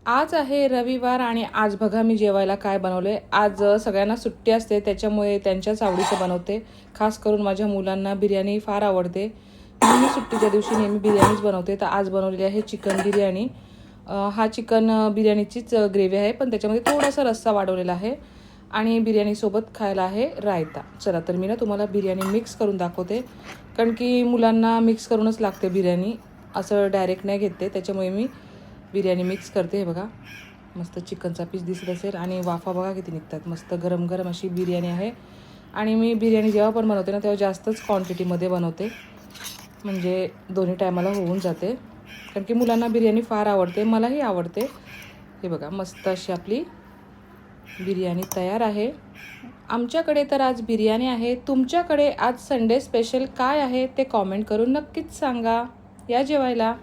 आज आहे रविवार आणि आज बघा मी जेवायला काय बनवले। आज सगळ्यांना सुट्टी असते त्याच्यामुळे त्यांच्याच आवडीचं बनवते। खास करून माझ्या मुलांना बिर्याणी फार आवडते। मी सुट्टीच्या दिवशी नेहमी बिर्याणीच बनवते, तर आज बनवलेली आहे चिकन बिर्याणी। हा चिकन बिर्याणीचीच ग्रेव्ही आहे, पण त्याच्यामध्ये थोडासा रस्सा वाढवलेला आहे आणि बिर्याणीसोबत खायला आहे रायता। चला तर मी ना तुम्हाला बिर्याणी मिक्स करून दाखवते, कारण की मुलांना मिक्स करूनच लागते बिर्याणी, असं डायरेक्ट नाही घेते, त्याच्यामुळे मी बिर्याणी मिक्स करते। हे बघा मस्त चिकनचा पीस दिसत असेल आणि वाफा बघा किती निघतात, मस्त गरम गरम अशी बिर्याणी आहे। आणि मी बिर्याणी जेव्हा पण बनवते ना तेव्हा जास्तच क्वांटिटीमध्ये बनवते, म्हणजे दोन्ही टायमाला होऊन जाते, कारण की मुलांना बिर्याणी फार आवडते, मलाही आवडते। हे बघा मस्त अशी आपली बिर्याणी तयार आहे। आमच्याकडे तर आज बिर्याणी आहे, तुमच्याकडे आज संडे स्पेशल काय आहे ते कमेंट करून नक्कीच सांगा। या जेवायला।